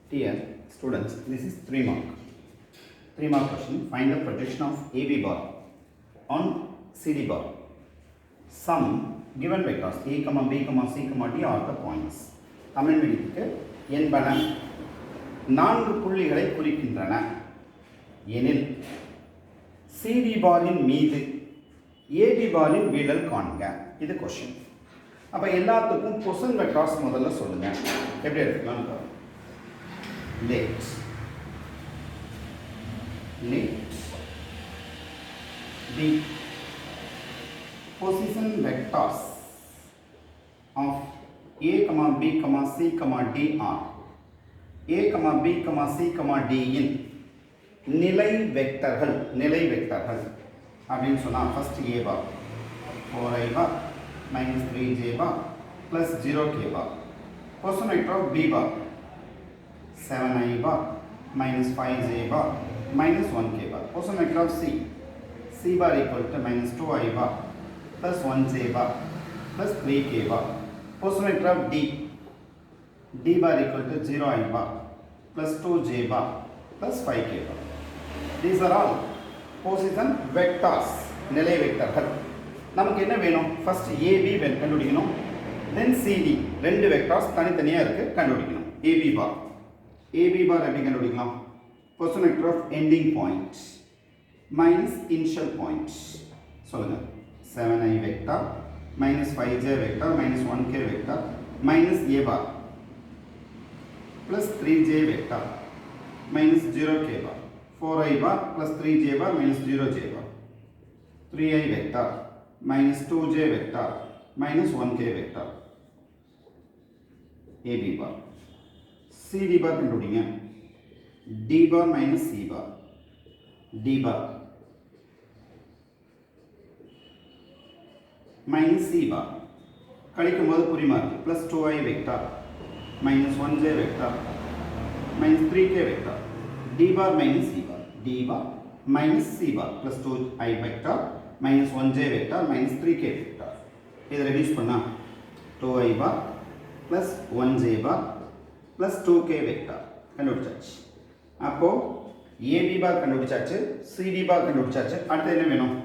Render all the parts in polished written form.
Dear students, this is 3 mark. 3 mark question. Find the projection of AB bar on CD bar. Some given vectors A, B, C, D are the points. Tamil மீடியத்துக்கு என்பன 4 புள்ளிகளை குறிக்கின்றன எனில் CD பாரின் மீது AB பாரின் வீழல் காண்க. இது question. அப்ப எல்லாத்துக்கும் பொசிஷன் வெக்டார்ஸ் முதல்ல சொல்லுங்க. எப்படி எடுத்துக்கலாம்? Let the position vectors of A, B, C, D are A, B, C, D இன் நிலை வெக்டர்கள் அப்படின்னு சொன்னா first A bar 4I bar minus 3J bar plus 0K bar. Position vector of B bar 7I bar minus 5J bar minus 1K bar. Position vector of C bar equal to minus 2I bar plus 1J bar plus 3K bar. Position vector of D bar equal to 0I bar plus 2J bar plus 5K bar. These are all position vectors, நிலை வெக்டர்கள். நமக்கு என்ன வேணும்? First AB கண்டுபிடிக்கணும், தென் CD. ரெண்டு vectors தனித்தனியா இருக்கு, கண்டுபிடிக்கணும். AB bar எப்படி கண்டுபிடிக்கலாம்? Position vector of ending point minus initial point. சொல்லுங்க. 7I vector minus 5J vector minus 1K vector minus A bar plus 3J vector minus 0K bar 4I bar plus 3J bar minus 0J bar 3I vector minus 2J vector minus 1K vector AB bar. CD bar கண்டுபிடிங்க. D bar minus C bar D bar minus C bar கழிக்கும் போது குறிமா இருக்கு plus 2I vector minus 1J vector minus 3K vector D bar minus C bar D bar minus C bar plus 2I vector minus 1J vector minus 3K vector. இதை reduce பண்ணா 2I bar plus 1J bar plus 2K vector கண்டுபிடிச்சாச்சு. அப்போ AB bar கண்டுபிடிச்சாச்சு, CD bar கண்டுபிடிச்சாச்சு. அடுத்து என்ன வேணும்?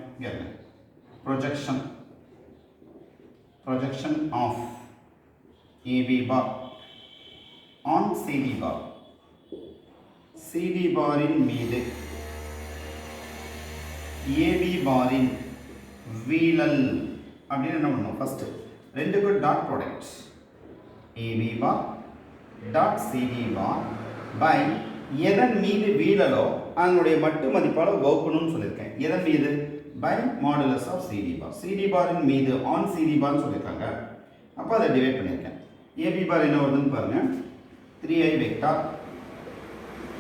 projection of AB bar on CD bar. CD பாரின் மீது AB பாரின் வீழல் அப்படின்னு என்ன பண்ணணும்? ஃபர்ஸ்ட் ரெண்டுக்கு dot product AB bar dot CD bar by எதன் மீது வீழலோ அதனுடைய மட்டு மதிப்பால வகுக்கணும்னு சொல்லியிருக்கேன். எதன் மீது? By modulus of CD bar. CD பாரின் மீது ஆன் CD bar சொல்லியிருக்காங்க. அப்போ அதை டிவைட் பண்ணியிருக்கேன். AB bar என்ன வருதுன்னு பாருங்க. 3I vector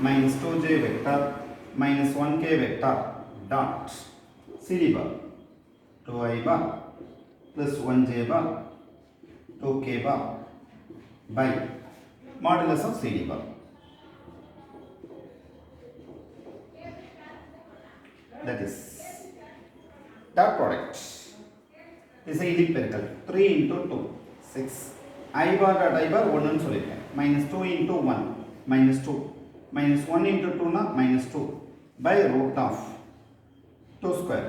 minus 2J vector minus 1K vector dot CD bar 2I bar plus 1J bar 2K bar by modulus of CD bar. That is dot product is a unit periodical 3 into 2 6 I bar dot I bar 1 ன்னு சொல்லிருக்கேன். minus 2 into 1 minus 2 minus 1 into 2 na minus 2 by root of 2 square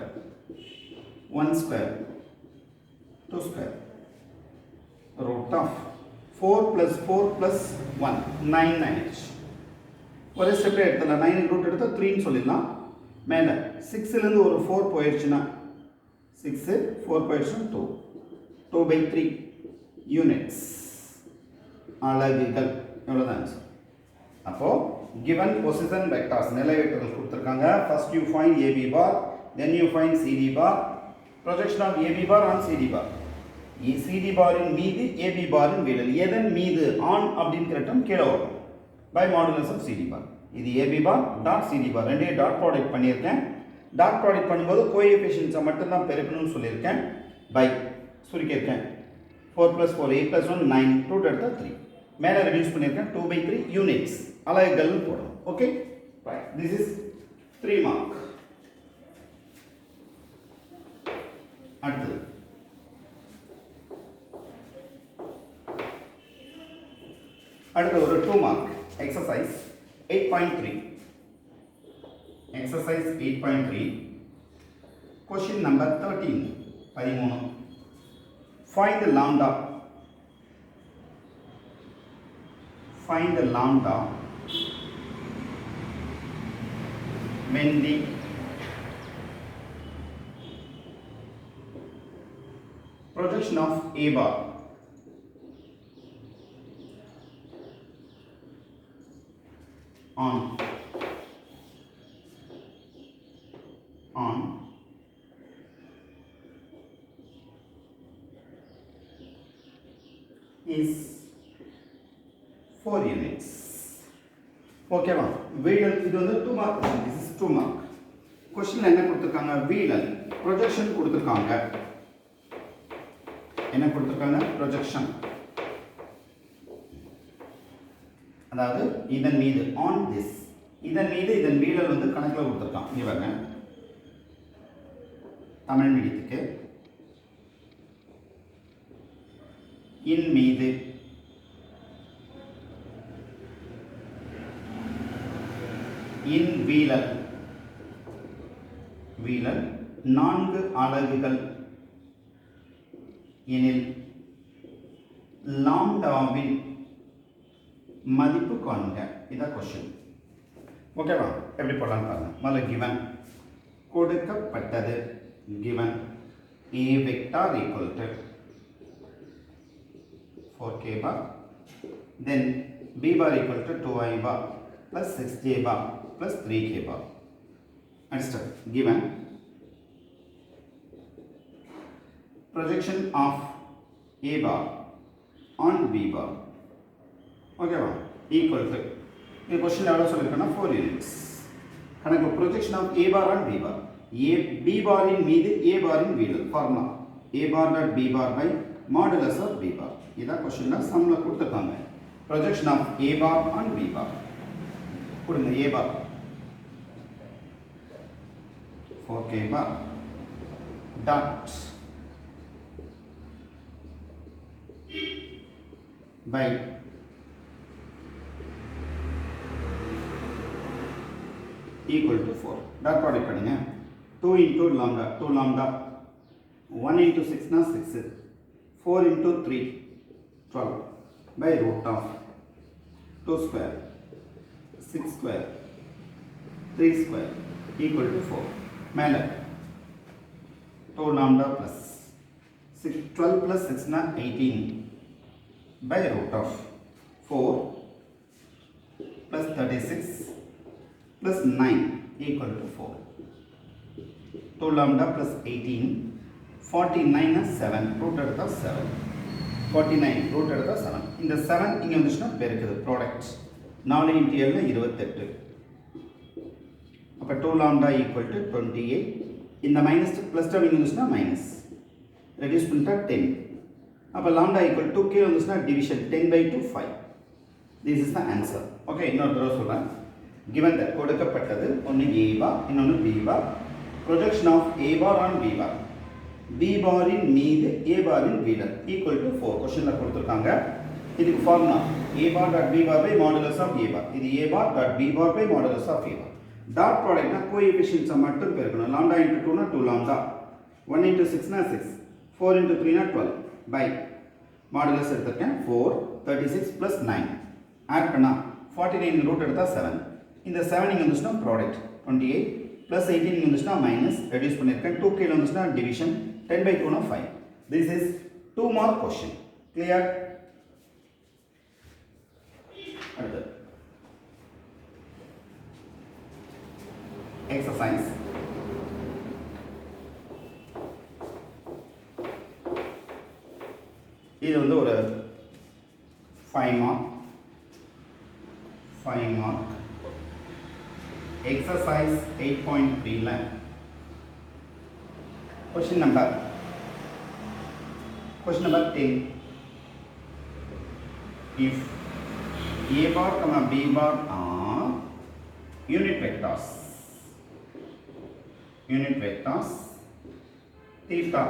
1 square 2 square root of 4 plus 4 plus 1 9 ஆயிடுச்சு. ஒரே ஸ்டெப்ல எடுத்தல 9 root எடுத்தா 3 ன்னு சொல்லிடலாம். மேல 6 ல இருந்து ஒரு 4 போயிடுச்சுனா 6 4 போயிடுச்சுனா 2 2 by 3 யூனிட்ஸ் அலகுகள். எவ்வளவுதான் ஆன்சர்? அப்போ given position vectors நிலை வெக்டர்கள் கொடுத்திருக்காங்க. first you find AB bar, then you find CD bar. projection of AB bar on CD bar. CD பாரின் மீது AB பாரின் வீழல் எதன் மீது? ஆன் அப்படிங்கிற டேர்ம் கீழே வரும். by modulus of CD bar. இது AB bar dot CD bar ரெண்டையும் dot product பண்ணியிருக்கேன். டாட் ப்ராடக்ட் பண்ணும்போது கோஎஃபிஷியன்ட்ஸை மட்டும் தான் பெருக்கணும்னு சொல்லியிருக்கேன். பை சுருக்கியிருக்கேன். 4 plus 4 8 plus 1 9 2 எடுத்தா 3 மேலே ரெடியூஸ் பண்ணியிருக்கேன். 2 by 3 யூனிட்ஸ் அலகுகள் போடும். Okay right. This is 3 mark. அடுத்து அடுத்து ஒரு 2 mark. exercise 8.3. Exercise 8.3. Question number 13. 13. Find the lambda. Find the lambda when the projection of A bar on is 4 units. Okay va? Vidal இது வந்து 2 mark question. This is 2 mark. Question என்ன கொடுத்திருக்காங்க? Vidal projection கொடுத்திருக்காங்க. என்ன கொடுத்திருக்காங்க? Projection. அதாவது இதன் மீது on this இதன் மீது இதன் வீடல் வந்து கணக்கில் கொடுத்திருக்கான். இங்க பாருங்க. தமிழ் மீடியத்துக்கு இன் மீது இன் வீழல் 4 அலகுகள் எனில் லாம்டாவின் மதிப்பு காண்க. இதான் கொஸ்டின். ஓகேவா? எப்படி போடலாம்னு பாருங்க. முதல்ல given கொடுக்கப்பட்டது given a vector equal to 4k bar, then b bar equal to 2i bar plus 6j bar plus 3k bar. Next given projection of a bar on b bar. Okay va? Equal to இந்த question எவ்வளவு சொல்லிருக்கேன்னா 4 units. கணக்கு projection of a bar on b bar. b bar இன் மீது a bar இன் வீழல் formula a bar dot b bar by modulus of b bar. இதான் क्वेश्चनல சம்ல கொடுத்திருக்காங்க. projection of a bar on b bar. கொடுங்க a bar 4k bar dot by equal to 4. dot product பண்ணுங்க. 2 into lambda 2 lambda 1 into 6 na 6 4 into 3 12 by root of 2 square 6 square 3 square equal to 4. மேல 2 lambda plus 6 12 plus 6 na 18 by root of 4 plus 36 plus 9 equal to 4. 2 lambda plus 18 49 is 7 root எடுத்தா 7 49 root எடுத்தா 7. இந்த 7 இங்க வந்துச்சுன்னா பெருக்குது product 4 into 7 28. அப்ப 2 lambda equal to 28. இந்த minus plus term இங்க வந்துச்சுன்னா மைனஸ் ரெடியூஸ் பண்ணிட்டா 10. அப்ப lambda equal to கீழ வந்துச்சுன்னா division 10/2 5. This is the answer. Okay, இன்னொரு தடவை சொல்றேன். Given that கொடுக்கப்பட்டது ஒன்னு a bar இன்னொன்னு b bar, projection of a bar on b bar, b bar இன் மீது a bar இன் வீழல் equal to 4. क्वेश्चनல கொடுத்திருக்காங்க. இதுக்கு formula a bar dot b bar by modulus of a bar. இது a bar dot b bar by modulus of a bar. Dot ப்ராடக்ட்னா கோஎஃபிஷியன்ட்ஸை மட்டும் பெருக்கணும். lambda into 2 னா 2 lambda, 1 into 6 னா 6, 4 into 3 னா 12 by modulus எடுத்துட்டேன் 4 36 plus 9 ஆட் பண்ணா 49 ரூட் எடுத்தா 7. இந்த 7 இங்க வந்துச்சுன்னா ப்ராடக்ட் 28 plus 18 இங்க வந்துச்சுன்னா மைனஸ் ரெடியூஸ் பண்ணிருக்கேன் 2 கீழ வந்துச்சுன்னா டிவிஷன் 10/2 னா 5. This is 2 mark question. Clear? அடுத்து exercise இது வந்து ஒரு 5 mark exercise 8.3 ல question number 10. If a bar comma b bar are unit vectors theta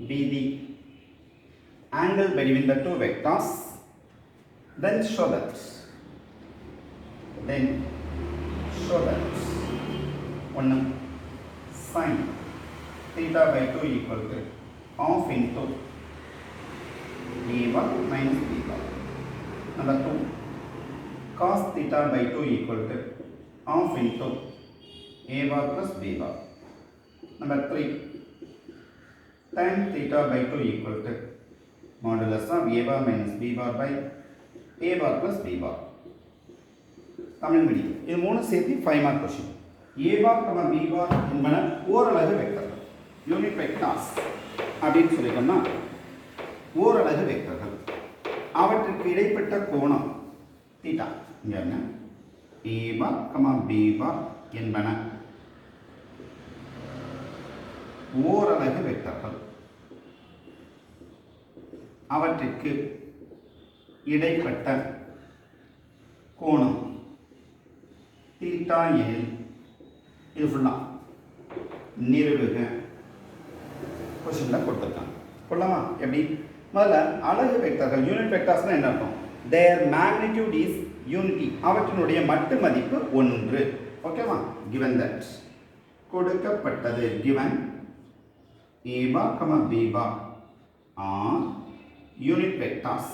be the angle between the two vectors, then show that then show that 1 sin theta by 2 equal to half into a bar minus b bar. Number 2, cos theta by 2 equal to half into a bar plus b bar. Number 3, tan theta by 2 equal to modulus of a bar minus b bar by a bar plus b bar. Tamil medium இது மூணு சேர்த்து 5 mark question. a bar, b bar என்பன ஓரலகு வெக்டர்கள், unit vectors அப்படின்னு சொல்லிட்டோம்னா ஓரலகு வெக்டர்கள். அவற்றுக்கு இடைப்பட்ட கோணம் தீட்டா. இங்க என்ன a bar, b bar என்பன ஓரலகு வெக்டர்கள். அவற்றுக்கு இடைப்பட்ட கோணம் தீட்டா எனில் இது ஃபுல்லாக நிறுவுக கொஸ்டினில் கொடுத்துருக்காங்க. கொள்ளலாமா? எப்படி? முதல்ல அலகு வெக்டர்கள் யூனிட் வெக்டர்ஸ்னால் என்ன அர்த்தம்? தேர் மேக்னிடியூட் இஸ் யூனிட்டி. அவற்றினுடைய மட்டு மதிப்பு 1. ஓகேவா? given that கொடுக்கப்பட்டது given a bar, b bar are unit vectors.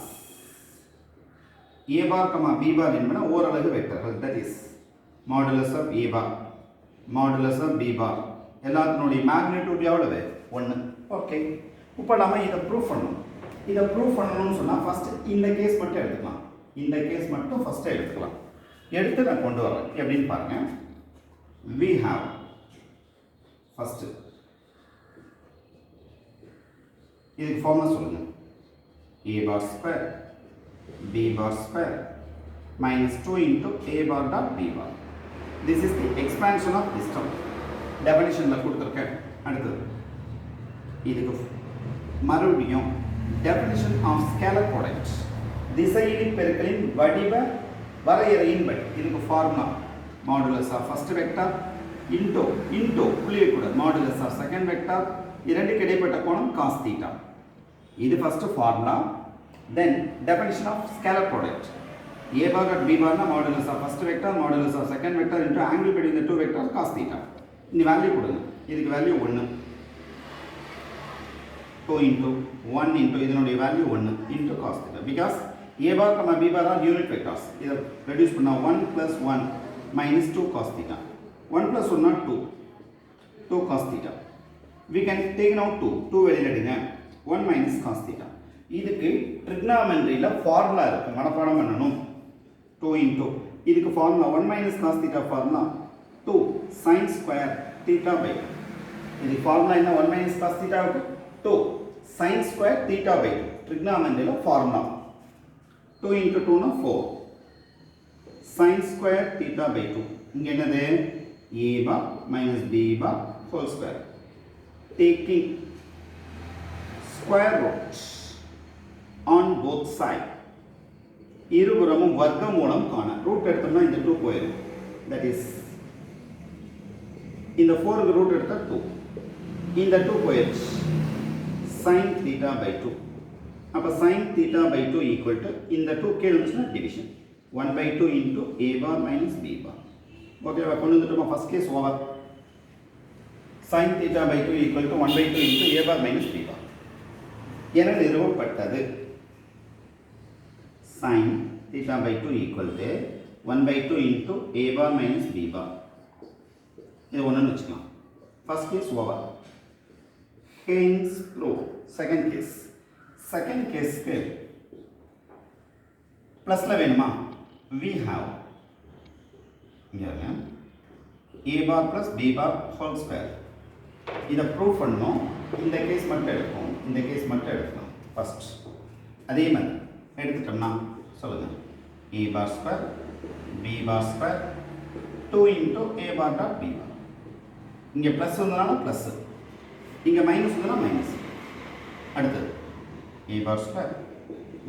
a bar, b bar என்பன ஓரலகு வெக்டர்கள். that is modulus of a bar, modulus of b bar எல்லாத்தினுடைய மேக்னிடியூட் எவ்வளவு? 1. ஓகே, இப்போ நம்ம இதை ப்ரூஃப் பண்ணணும். இதை ப்ரூஃப் பண்ணணும்னு சொன்னால் ஃபஸ்ட்டு இந்த கேஸ் மட்டும் எடுத்துக்கலாம். இந்த கேஸ் மட்டும் ஃபஸ்ட்டு எடுத்துக்கலாம். எடுத்து நான் கொண்டு வரேன். எப்படின்னு பாருங்கள். we have ஃபஸ்ட்டு இதுக்கு ஃபார்முலா சொல்லுங்கள். a bar square b bar square minus 2 into a bar dot b bar. This is the expansion of this term. Definitionல கொடுத்திருக்கேன். அடுத்தது இதுக்கு மறுபடியும் definition of scalar product, திசையிலி பெருக்கலின் வடிவ வரையறையின் படி இதுக்கு formula modulus of first vector into புள்ளியை கூட modulus of second vector, இரண்டுக்கு இடைப்பட்ட கோணம் cos theta. இது first formula. then definition of scalar product, a bar dot b bar na modulus of first vector modulus of second vector into angle between the two vectors cos theta. இந்த value கொடுங்க. இதுக்கு value 1, 2 into 1 into இதனுடைய value 1 into cos theta, because a bar, b bar are unit vectors. இதை reduce பண்ணா 1 plus 1 minus 2 cos theta. 1 plus 1 not 2 cos theta. We can take now 2 வெளியில எடுங்க. 1 minus cos theta. இதுக்கு ட்ரிக்னாமெட்ரியில formula இருக்கு, மனப்பாடம் பண்ணணும். 2 into இதுக்கு formula 1 minus cos theta formula 2 sin square theta by 2. இதுக்கு ஃபார்முலா என்ன? 1 minus cos theta 2 sin square theta by 2. ட்ரிக்னாமெட்ரியில ஃபார்முலா 2 into 2 னா 4 sin square theta by 2. இங்க என்னது? a bar minus b bar whole square. Taking square root on both sides. இருபுறமும் வர்க்கமூலம் காண. Root எடுத்தோம்னா இந்த 2 போயிடும். that is இந்த 4 க்கு ரூட் எடுத்தா 2. இந்த 2 போயிடுச்சு. sin theta by 2. அப்ப sin theta by 2 equal to இந்த 2 கீழ வந்துச்சுனா division 1/2 into a bar minus b bar. ஓகேவா? கொண்டு வந்துட்டோமா? First case over. sin theta by 2 equal to 1/2 into a bar minus b bar என நிறுவப்பட்டது. sin theta by 2 equal to 1/2 into a bar minus b bar. இது ஒண்ணுன்னு வச்சுக்கலாம். First case over. hence proof. Second case. Second கேஸ்க்கு பிளஸ்ல வேணுமா? we have இங்க a bar plus b bar whole square. இதை ப்ரூவ் பண்ணோம். இந்த கேஸ் மட்டும் எடுப்போம், இந்த கேஸ் மட்டும் எடுக்கலாம். ஃபர்ஸ்ட் அதே மாதிரி எடுத்துட்டோம்னா சொல்லுங்க. a bar square b bar square 2 into a bar dot b bar. இங்கே ப்ளஸ் வந்ததுனால ப்ளஸ், இங்கே மைனஸ் வந்ததுனா மைனஸ். அடுத்தது a bar square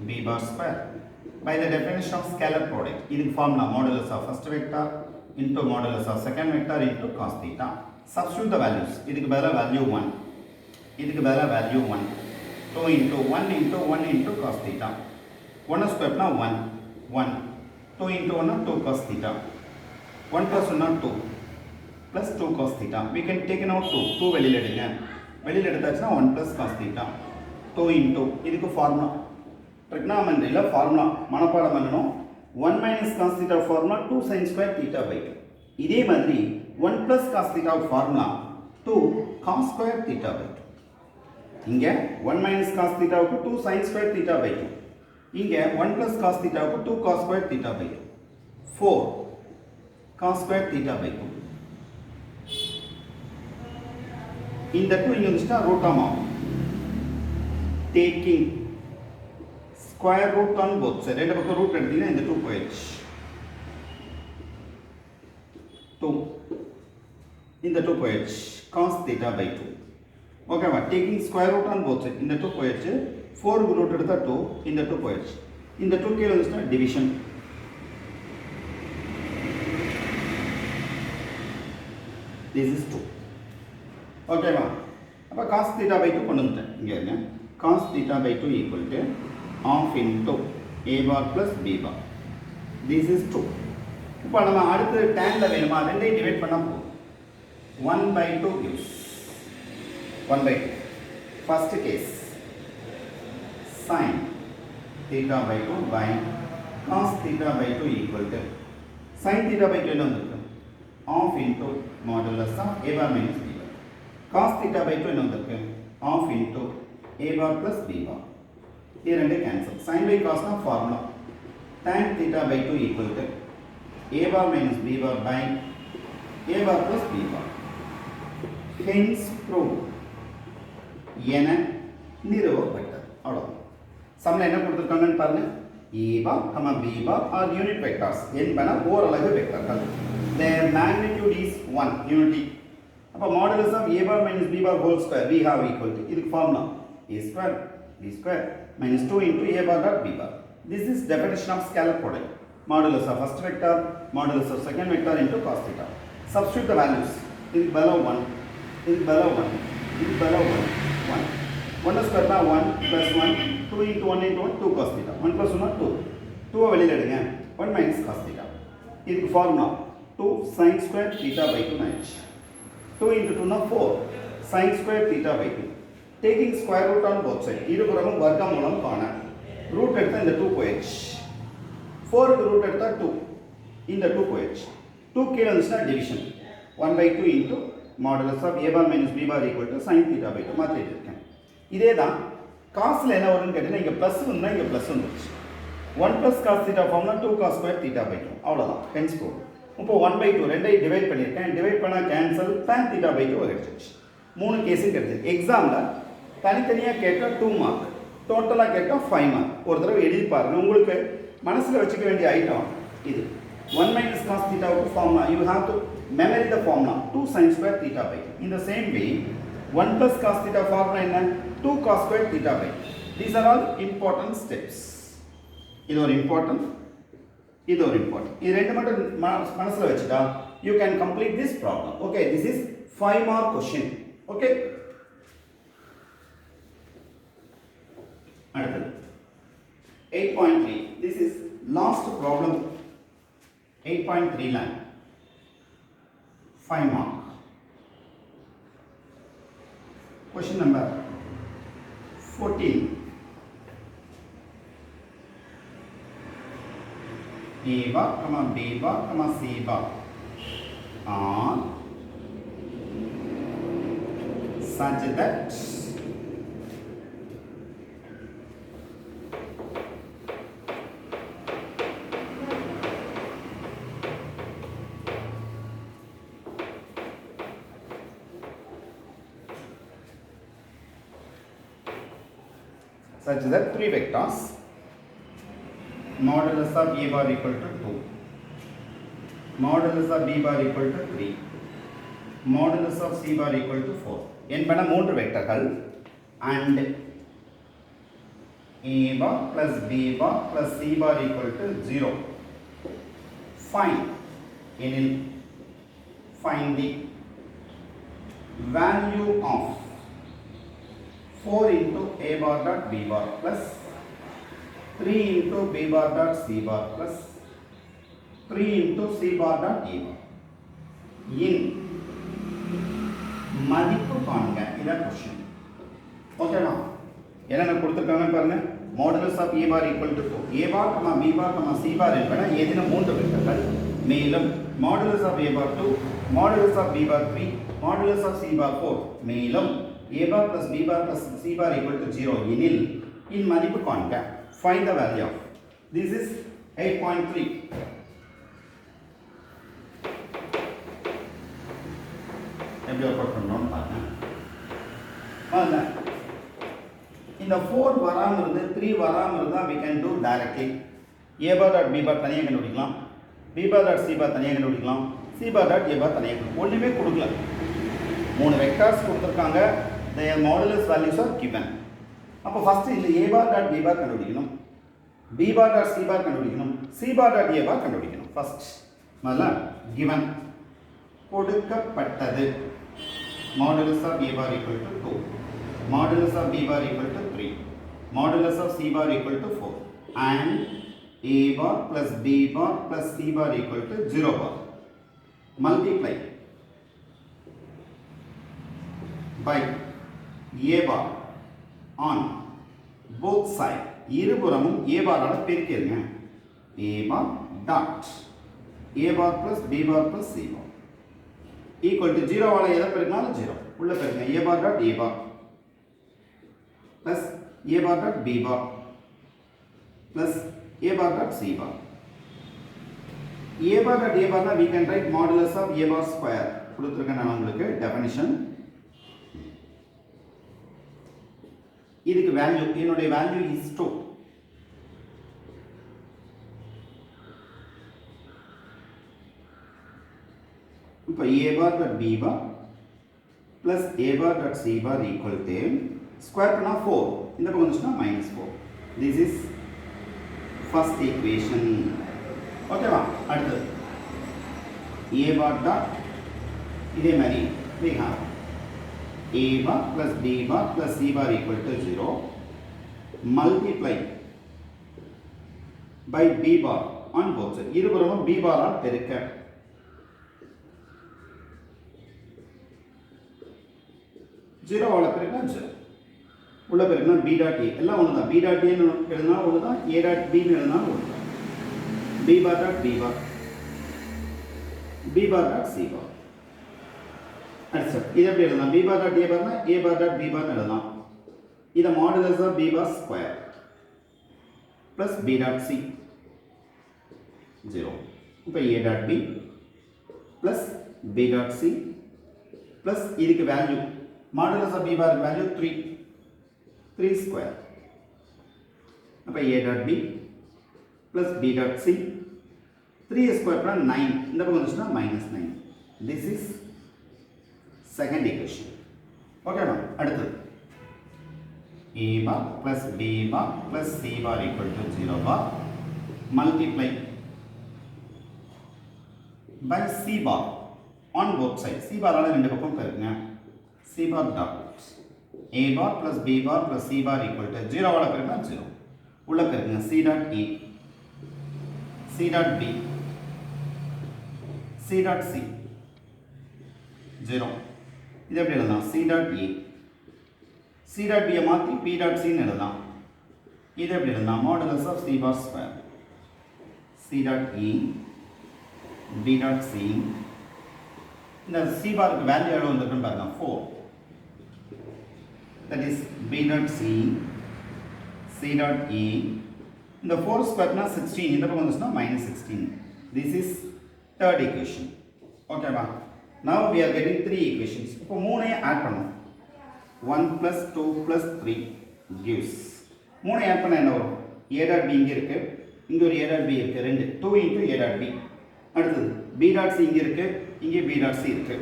b bar square by the definition of scalar product. இதுக்கு formula modulus of first vector into modulus of second vector into cos theta. Substitute the values. இதுக்கு பதிலா value 1, இதுக்கு பதிலா value 1, 2 into 1 into 1 into cos theta. 1 square na 1, 2 into 1 2 cos theta. 1 plus 1 2 plus 2 cos theta. We can take out 2. 2 வெளியில் எடுங்க. வெளியில் எடுத்தாச்சுன்னா 1 plus cos theta. 2 into இதுக்கு formula ட்ரிக்னாமெட்ரியில் formula மனப்பாடம் பண்ணணும். 1 minus cos theta formula 2 sin square theta by 2. இதே மாதிரி 1 plus cos theta formula 2 cos square theta by 2. இங்கே 1 minus cos theta வுக்கு 2 sin square theta by 2. இங்கே 1 plus cos theta வுக்கு 2 cos square theta by 2. 4 cos square theta by 2. இந்த 2 இங்கே வந்துச்சுன்னா root ஆகும். Taking square root on both sides. ரெண்டு பக்கம் root எடுத்தீங்கன்னா இந்த 2 போயிடுச்சு. 2 இந்த 2 போயிடுச்சு. cos theta by 2. ஓகேவா? taking square root on both sides. இந்த 2 போயிடுச்சு. 4 க்கு root எடுத்தா 2, இந்த 2 போயிடுச்சு. இந்த 2 கீழே வந்துச்சுன்னா division. This is 2. ஓகேவா? அப்போ cos theta by 2 கொண்டு வந்துட்டேன். இங்கே இருங்க. cos theta by 2 equal to half into a bar plus b bar. This is 2. இப்போ நம்ம அடுத்து tanல வேணுமா ரெண்டையும் டிவைட் பண்ணா போதும். 1 by 2 gives 1 by 2. First case sin theta by 2 by cos theta by 2 equal to sin theta by 2 என்ன வந்திருக்கு? half into modulus of a bar minus b bar. cos theta by 2 என்ன வந்திருக்கு? half into a bar plus b bar. இது ரெண்டு cancel. sin by cos னா formula tan theta by 2 equal to a bar minus b bar by a bar plus b bar. Hence prove என நிறுவப்பட்டது. அவ்வளோ சம்மில் என்ன கொடுத்துருக்காங்கன்னு பாருங்க. a bar, b bar are unit vectors. என்பன ஓரலகு வெக்டர்கள். Their magnitude is 1 unity. அப்போ modulus of a bar minus b bar whole square we have equal to இதுக்கு formula a square b square minus 2 into a bar dot b bar. This is definition of scalar product. Modulus of first vector, modulus of second vector into cos theta. Substitute the values. இதுக்கு below 1, இதுக்கு below 1, இதுக்கு below 1, 1. 1 square na 1 plus 1, 2 into 1 into 1, 2 cos theta. 1 plus 1 2. 2 வெளியில் எடுங்க. 1 minus cos theta. இதுக்கு formula 2 sin square theta by 2 9. 2 into 2 na 4 sin square theta by 2. Taking square root on both sides. இருபுறமும் வர்க்கமூலம் காண. Root எடுத்தா இந்த 2 போயிடுச்சு. 4 க்கு ரூட் எடுத்தா 2. இந்த 2 போயிடுச்சு. 2 கீழே வந்துச்சுன்னா division. 1 by 2 into modulus of a bar minus b bar equal to sin theta by 2 மாற்றி இருக்கேன். இதே தான் காஸ்ல என்ன வரும்னு கேட்டீங்கன்னா இங்க பிளஸ் வந்தா இங்க பிளஸ் வந்துருச்சு. 1 plus cos theta formula 2 cos square theta by 2. அவ்வளவுதான். hence proof. இப்போ 1 by 2 ரெண்டையும் டிவைட் பண்ணிருக்கேன். டிவைட் பண்ணா கேன்சல் tan theta by 2 கிடைச்சிருச்சு. மூணு கேஸும் கிடைச்சிருக்கு. எக்ஸாம்ல தனித்தனியா கேட்டா 2 மார்க், டோட்டலா கேட்டா 5 மார்க். ஒரு தடவை எழுதி பாருங்க. உங்களுக்கு மனசுல வச்சுக்க வேண்டிய ஐட்டம் இது. 1 minus cos theta வுக்கு formula you have to memory the formula 2 sin square theta by 2. In the same way 1 plus cos theta formula என்ன 2 cos square theta by 2. These are all important steps. இது ஒரு important, இது ஒரு important. இது ரெண்டு மட்டும் மனசுல வச்சுட்டா you can complete this problem. Okay, this is 5 mark question. Okay, அடுத்து 8.3. This is last problem. 8.3 line 5 mark. Question number 14. A bar, B bar, C bar are such that three vectors modulus of a bar equal to 2, modulus of b bar equal to 3, modulus of c bar equal to 4 என்பன மூன்று வெக்டர்கள் and a bar plus b bar plus c bar equal to 0. Find the value of 4 into a bar dot b bar plus 3 into b bar dot c bar plus 3 into c bar dot e bar. இன் மதிப்பு காண்க. இதான் question. ஓகேவா? என்னென்ன கொடுத்துருக்காங்கன்னு பாருங்க. Modulus of a bar equal to 2, a bar comma b bar comma c bar என்பன ஏதேனும் 3 வெக்டர்கள். மேலும் modulus of a bar 2, modulus of b bar 3, modulus of c bar 4. மேலும் a bar plus b bar plus c bar equal to 0 எனில் இன் மதிப்பு காண்க. Find the value of. This is 8.3. எப்படி ஒர்க் பண்ணணும்னு பாருங்க. வாங்க. இந்த 4 வராமல் இருந்து 3 வராமல் இருந்தால் we can do directly. a bar dot b bar தனியாக கண்டுபிடிக்கலாம், b bar dot c bar தனியாக கண்டுபிடிக்கலாம், c bar dot a bar தனியாக கண்டுபிடிக்கலாம். ஒன்றுமே கொடுக்கல. 3 வெக்டார்ஸ் கொடுத்துருக்காங்க. their modulus values are given. அப்போ ஃபர்ஸ்ட் இந்த a bar dot b bar கண்டுபிடிக்கணும், b bar dot c bar கண்டுபிடிக்கணும், c bar dot a bar கண்டுபிடிக்கணும். ஃபர்ஸ்ட் முதல்ல given கொடுக்கப்பட்டது. modulus of a bar equal to 2, modulus of b bar equal to 3, modulus of c bar equal to 4, and a bar plus b bar plus c bar equal to 0 bar. Multiply by a bar on both sides. இருபுறமும் a bar ஆல பெருக்கிடுங்க. a bar dot a bar plus b bar plus c bar equal to 0 ஆல எதை பெருக்கினாலும் 0 உள்ள பெருக்குங்க. a bar dot a bar plus a bar dot b bar plus a bar dot c bar. a bar dot a bar we can write modulus of a bar square. கொடுத்திருக்கேன் நான் உங்களுக்கு definition. இதுக்கு value, என்னுடைய value is 2. இப்போ a bar dot b bar plus a bar dot c bar equal to square பண்ணா 4, இந்த பக்கம் வந்துச்சுன்னா -4. this is first equation. ஓகேவா? அடுத்து a bar dot இதே மாதிரி we have a bar plus b bar plus c bar equal to 0 multiply by b bar on both sides. இருபுறமும் b bar all பெருக்க. ஜீரோ ஆல் பெருக்கினா 0 உள்ள பெருக்கினா b dot a எல்லாம் ஒன்று தான். b டாட் a எழுதினா ஒன்று தான், a டாட் b எழுதினா ஒன்று தான். b bar dot b bar, b bar dot c bar. அடுத்து இது எப்படி எழுதலாம்? b bar டாட் a barனா a bar dot b bar எழுதலாம். இதை modulus of b bar square plus b dot c 0. இப்போ a dot b plus b dot c plus இதுக்கு value modulus of b bar value 3 square. அப்ப a dot b plus b dot c 3 square பண்ணா 9, இந்த பக்கம் வந்துச்சுன்னா -9. this is second equation. ஓகேவா? அடுத்து a bar plus b bar plus c bar equal to 0 bar multiply by c bar on both sides. c bar ஆல ரெண்டு பக்கம் பெருக்குங்க. c bar dot a bar plus b bar plus c bar equal to 0 ஆல பெருக்கினா 0 உள்ள பெருக்குங்க. c dot a, c dot b, c dot c 0. இது எப்படி எழுதலாம்? c dot a, c dot b மாத்தி p dot c ன்னு எழுதலாம். இது எப்படி எழுதலாம்? modulus of c bar square, c dot e, b dot c. இந்த c பாருக்கு வேல்யூ எவ்வளவு வந்திருக்குன்னு பாருங்க, 4. that is b dot c, c dot e. இந்த 4 ஸ்கொயர்னா 16, இந்த பக்கம் வந்துச்சுன்னா -16. this is third equation. ஓகேவா? now we are getting 3 equations. இப்போ மூணையும் ஆட் பண்ணணும். 1 plus 2 plus 3 gives. மூணை ஆட் பண்ண என்ன வரும்? a dot b இங்க இருக்கு, இங்க ஒரு a dot b இருக்கு, 2 2 into a dot b. அடுத்தது b dot c இங்க இருக்கு, இங்கே b dot c இருக்கு,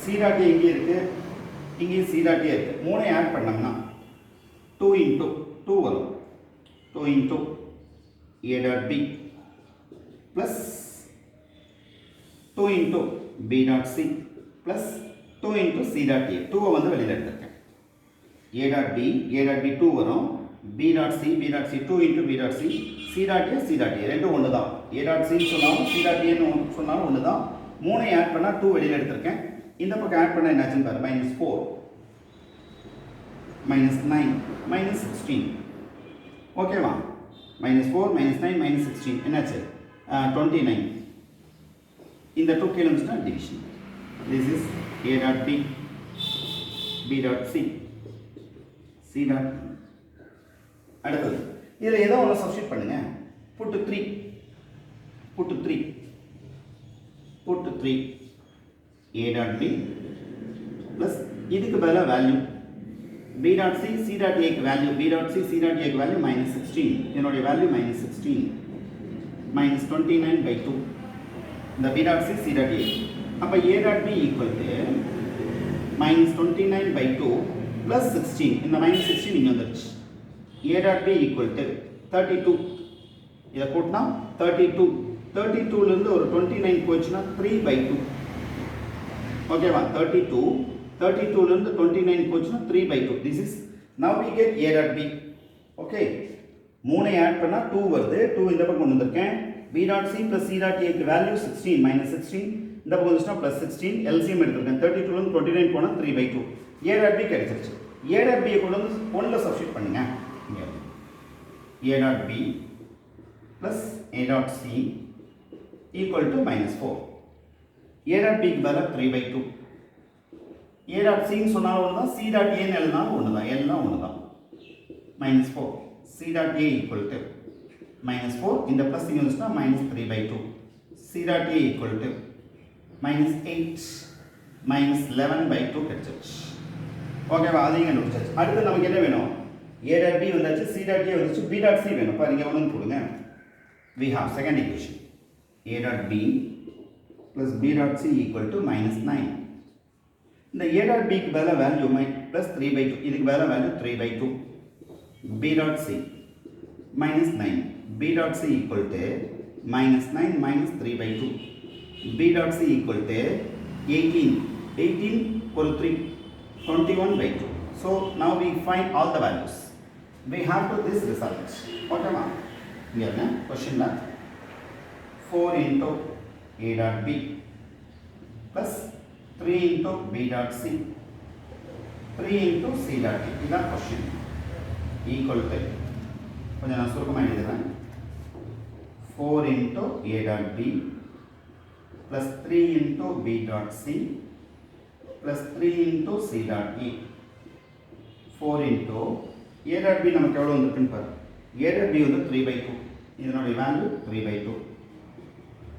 c dot a இங்கே இருக்கு, இங்கே c dot a இருக்கு. மூணை ஆட் பண்ணோம்னா 2 into 2 வரும். 2 into a dot b plus 2 into b dot c plus 2 into c dot a. 2 வந்து வெளியில எடுத்துருக்கேன். a dot b, a dot b 2 வரும், b dot c, b dot c 2 into b dot c, c dot a, c dot a ரெண்டும் ஒன்று தான். a dot c சொன்னாலும் c dot a சொன்னாலும் ஒன்று தான். 3 ஆட் பண்ணா 2 வெளியில எடுத்துர்க்கேன் இந்த பக்கம் ஆட் பண்ணா என்னாச்சுன்னு பாரு -4 -9 -16 ஓகேவா -4 -9 -16 என்னாச்சு 29 இந்த 2 கீழ வந்துச்சுனா division this is a dot b b dot c c dot அடுத்து இதுல ஏதோ ஒன்னு சப்ஸ்டிட்யூட் பண்ணுங்க put 3 put 3 a dot b plus இதுக்கு பதிலா value b dot c c dot a க்கு value b dot c c dot a க்கு value -16 இதனுடைய வேல்யூ -16 -29/2 இந்த b dot c c dot a அப்ப a dot b equal to -29/2 plus 16 இந்த -16 இங்க வந்துருச்சு a dot b equal to 32 இத கூட்டினா 32 32 ல இருந்து ஒரு 29 போச்சுனா 3/2 ஓகேவா 32 ல இருந்து 29 போச்சுனா 3/2 this is now we get a dot b okay 3 add பண்ணா 2 வருது 2 இந்த பக்கம் கொண்டு வந்திருக்கேன் b dot c plus c dot a க்கு வேல்யூ 16 -16 இந்த பக்கம் வந்துச்சுனா +16 LCM எடுத்துர்க்கேன் 32 ல இருந்து 29 போனா 3/2 a dot b கிடைச்சிருச்சு a dot b கொண்டு வந்து 1 ல சப்ஸ்டிட்யூட் பண்ணுங்க இங்க a dot b plus a dot c equal to -4 a dot b க்கு பதிலா 3/2 a dot c ன்னு சொன்னாலும் ஒண்ணுதான் c dot a ன்னு எழுதினாலும் ஒண்ணுதான் எல்லாம் ஒண்ணுதான் -4 c dot a equal to -4 இந்த பிளஸ் இங்க வந்துச்சுனா -3/2 c dot a equal to -8 -11/2 கிடைச்சிருச்சு ஓகேவா அதையும் கண்டுபிடிச்சாச்சு அடுத்து நமக்கு என்ன வேணும் a dot b வந்தாச்சு c dot a வந்துச்சு b dot c வேணும் பாருங்க ஒன்னு போடுங்க we have second equation a dot b plus b dot c equal to -9 இந்த a dot b க்கு பதிலா வேல்யூ +3/2 இதுக்கு பதிலா value 3/2 b dot c -9 b dot c equal to -9 -3/2 b dot c equal to 18 ஒரு 3 21/2 so now we find all the values we have to this result okay ma here na question la 4 into a dot b plus 3 into b dot c 3 into c dot a இத question equal to கொஞ்சம் நான் சுருக்கமா எழுதுறேன் 4 into a dot b plus 3 into b dot c plus 3 into c dot a 4 into a dot b நமக்கு எவ்வளவு வந்திருக்குன்னு பாரு a dot b வந்து 3/2 இதனுடைய value 3/2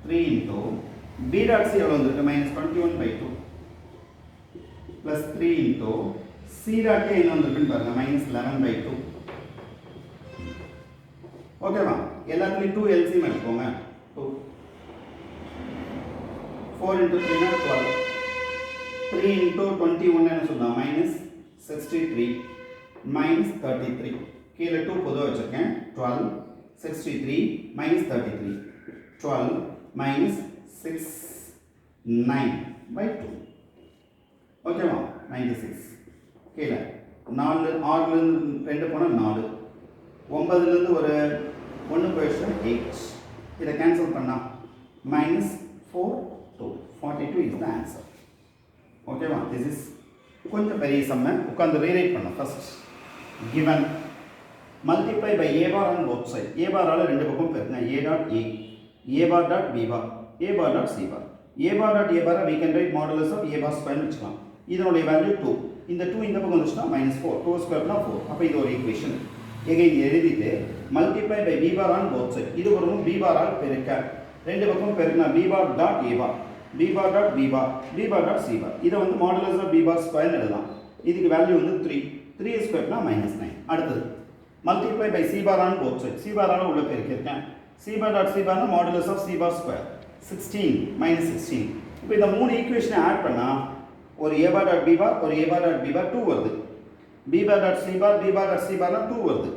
3 into b dot c எவ்வளவு வந்திருக்கு -21/2 plus 3 into c dot a என்ன வந்திருக்குன்னு பாருங்க -11/2 ஓகேவா எல்லாத்துலயும் 2 LCM எடுத்துக்கோங்க 2 4 into 3 னா 12 3 into 21 என்ன சொல்றா -63 -33 கீழ 2 பொதுவா வச்சிருக்கேன் 12 63 -33 12 -6 9/2 ஓகேவா 96 கீழ 4 6 ல இருந்து 2 போனா 4 9 ல இருந்து ஒரு 1 போயிடுச்சு 8 இத கேன்சல் பண்ணா -4 42 is the answer ஓகேவா this is கொஞ்சம் பெரிய சம்ம உட்கார்ந்து ரீரைட் பண்ண first given multiply by a bar on both side a bar ஆல ரெண்டு பக்கம் பெருக்குங்க a dot a bar dot b bar a bar dot c bar a bar dot a bar we can write modulus of a bar square வெச்சுக்கலாம் இதனுடைய value 2 இந்த 2 இந்த பக்கம் வந்துச்சுனா -4 2 square னா 4 அப்ப இது ஒரு ஈக்குவேஷன் again எழுதிட்டு multiply by b bar on both side இது வரும் b bar ஆல் பெருக்க ரெண்டு பக்கம் பெருக்குனா b bar dot a bar b bar dot b bar b bar dot c bar இத வந்து modulus of b bar square எழுதலாம் இதுக்கு வேல்யூ வந்து 3 ஸ்கொயர் னா -9 அடுத்து multiply by c bar on both sides c bar ஆல உள்ள பெருக்கிருக்கேன் c bar dot c bar னா modulus of c bar square 16 -16 இப்போ இந்த மூணு ஈக்குவேஷனை ஆட் பண்ணா ஒரு a bar dot b bar ஒரு a bar dot b bar 2 வருது b bar dot c bar b bar dot c bar னா 2 வருது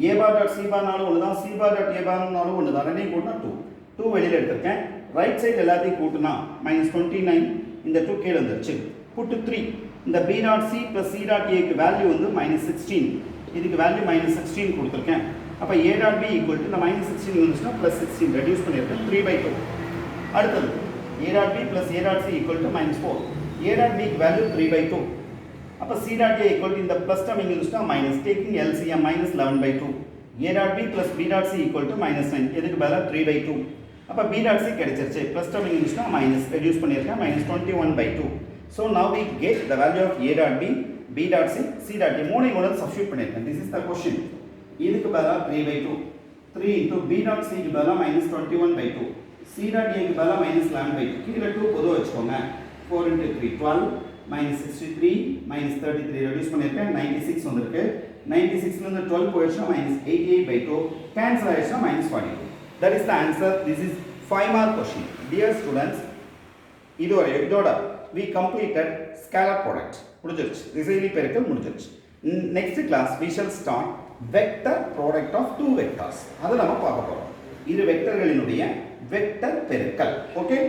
a bar dot c bar நாலும் ஒண்ணுதான் c bar dot a bar நாலும் ஒண்ணுதான் ரெண்டையும் கூட்டினா 2 வெளியில எடுத்துர்க்கேன் ரைட் சைடு எல்லாத்தையும் கூட்டினா -29 இந்த 2 கீழ வந்துருச்சு put 3 இந்த b dot c plus c dot a க்கு வேல்யூ வந்து -16 இதுக்கு வேல்யூ -16 கொடுத்திருக்கேன் அப்ப a dot b equal to இந்த -16 வந்துச்சுனா +16 ரெடியூஸ் பண்ணிருக்கேன் 3/2 அடுத்து A dot B plus A dot C equal to minus 4. A dot B value 3 by 2. அப்போ C dot A equal to இந்த plus term இங்கே இருந்துச்சுன்னா minus taking LCM minus 11 by 2. A dot B plus B dot C equal to minus 9. எதுக்கு பதிலா 3 by 2. அப்போ B dot C கிடைச்சிருச்சு. plus term இங்கே இருந்துச்சுன்னா minus reduce பண்ணியிருக்கேன் minus 21 by 2. So now we get the value of A dot B, B dot C, C dot A. மூணை கொண்டு substitute பண்ணியிருக்கேன். This is the question. இதுக்கு பதிலா 3 by 2. 3 into B dot C க்கு பதிலா minus 21 by 2. C dot A க்கு பதிலா minus 11 by 2. கீழே 2 பொதுவா வச்சுக்கோங்க. 4 into 3 12 minus 63 minus 33 reduce பண்ணிருக்கேன் 96 வந்திருக்கு. 96 ல இருந்து 12 போயிடுச்சுனா minus 88 by 2 cancel ஆயிடுச்சுனா minus 42. That is the answer. This is 5 mark question. Dear students, இதோட we completed scalar product. முடிஞ்சிருச்சு. திசையிலி பெருக்கல் முடிஞ்சிருச்சு. Next class we shall start vector product of two vectors. அதை நம்ம பார்க்க போறோம். இரு வெக்டர்களினுடைய வெக்டர் பெருக்கல். Okay?